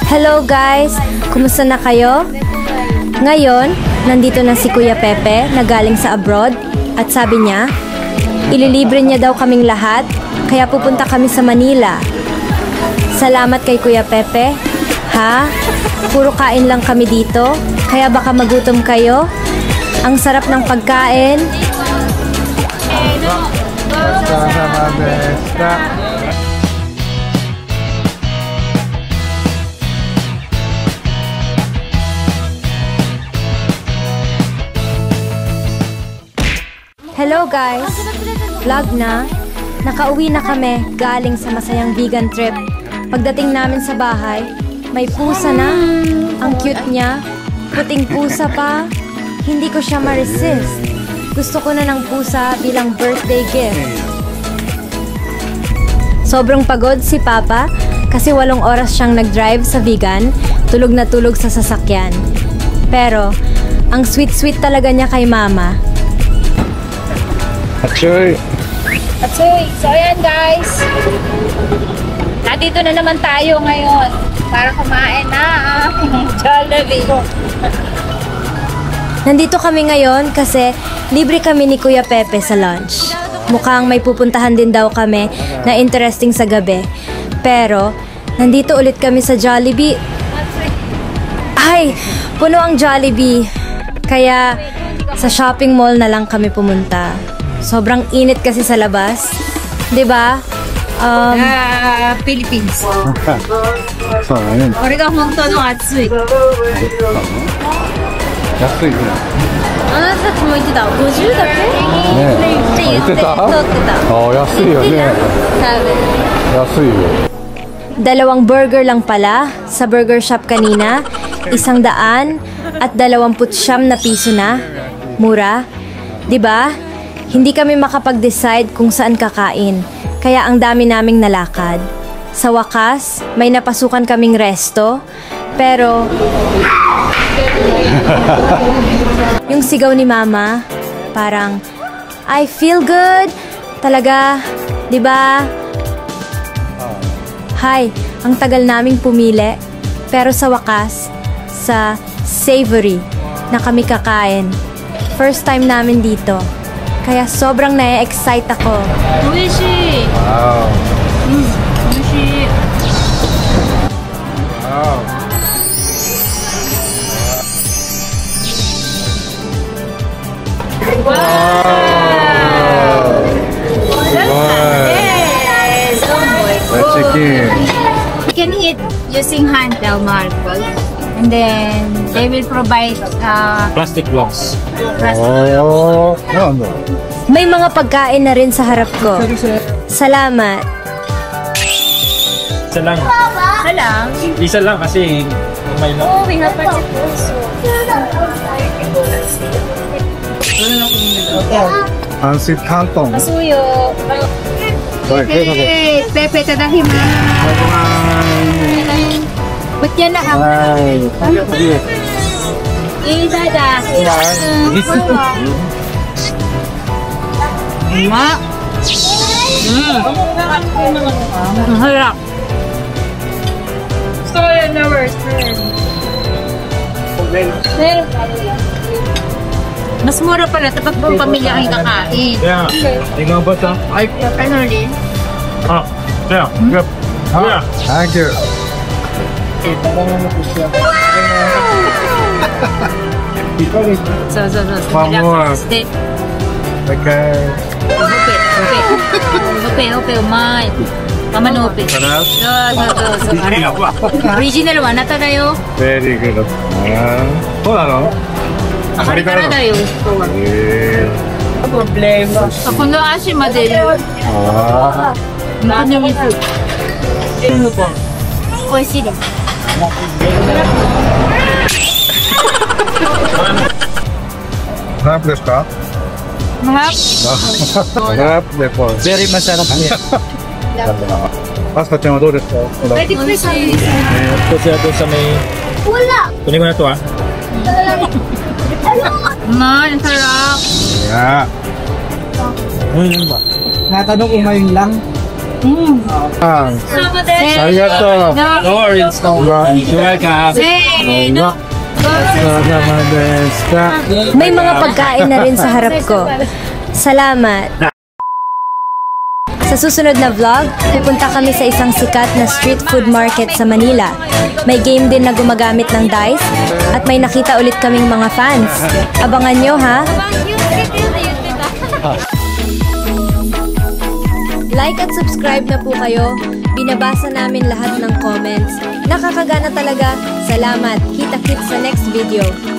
Hello guys! Kumusta na kayo? Ngayon, nandito na si Kuya Pepe na galing sa abroad at sabi niya, ililibre niya daw kaming lahat kaya pupunta kami sa Manila. Salamat kay Kuya Pepe. Ha? Puro kain lang kami dito kaya baka magutom kayo? Ang sarap ng pagkain. Hello guys! Vlog na. Nakauwi na kami galing sa masayang vegan trip. Pagdating namin sa bahay, may pusa na. Ang cute niya. Puting pusa pa. Hindi ko siya ma-resist. Gusto ko na ng pusa bilang birthday gift. Sobrang pagod si Papa kasi 8 oras siyang nag-drive sa vegan. Tulog na tulog sa sasakyan. Pero, ang sweet-sweet talaga niya kay Mama. Atsoy! Atsoy! So ayan guys, nandito na naman tayo ngayon para kumain na Jollibee. Nandito kami ngayon kasi libre kami ni Kuya Pepe sa lunch. Mukhang may pupuntahan din daw kami na interesting sa gabi. Pero, nandito ulit kami sa Jollibee. Ay! Puno ang Jollibee. Kaya, sa shopping mall na lang kami pumunta. Sobrang init kasi sa labas. 'Di ba? Philippines. そうだね。これが本当の暑い。安いね。あなたたちも言ってた。50だけ？って言ってた。取ってた。ああ、安いよね。安いよ。 2 burger lang pala sa burger shop kanina. 100 at 29 na piso na. Mura. 'Di ba? Hindi kami makapag-decide kung saan kakain, kaya ang dami naming nalakad. Sa wakas, may napasukan kaming resto, pero yung sigaw ni Mama, parang, I feel good! Talaga, di ba? Hi, ang tagal naming pumili, pero sa wakas, sa savory na kami kakain. First time namin dito. Kaya sobrang na-excite ako. Oishi! Wow! Oishi! Wow! Wow! Yes! Oh Chicken! You can eat using hand now, Marcos. And then, they will provide plastic blocks. Oh, ano? May mga pagkain na rin sa harap ko. Salamat. Isa lang. Isa lang. Isa lang kasi may lang. Oh, we have pancit also. Pancit Canton. Masuyo. Hey, Pepe, tadahimasu. Ba't yan na ang... Dada. Ma. Ang harap. Sorry, never. Mas mura pala kapag buong pamilya ang kakain. Yeah. Tingnan ba ito? Ay. Ano rin? Ah. Yeah. Good. Yeah. Thank you. So. One more. Stay. Okay. Ope, umay. Mama no ope. Sarap? So. Original wa nata da yo. Very good.そうなの? あれからだよ。Problema. この足まで。あ何でもいい。美味しいです。 Sarap desu ka? Mahal. Sarap desu. Very masarap niya. アスカちゃんはどうですか? Pwede po sa Ito siya doon sa may... Wala. Kunin ko na ito ah. Man, sarap. Yeah. Ano yun ba? Natanong ko ngayon lang, ありがとう。 No worries. You're welcome. お疲れ様でした。 May mga pagkain na rin sa harap ko. Salamat! Sa susunod na vlog, pupunta kami sa isang sikat na street food market sa Manila. May game din na gumagamit ng dice at may nakita ulit kaming mga fans. Abangan nyo ha! Like at subscribe na po kayo. Binabasa namin lahat ng comments. Nakakagana talaga. Salamat. Kita-kits sa next video.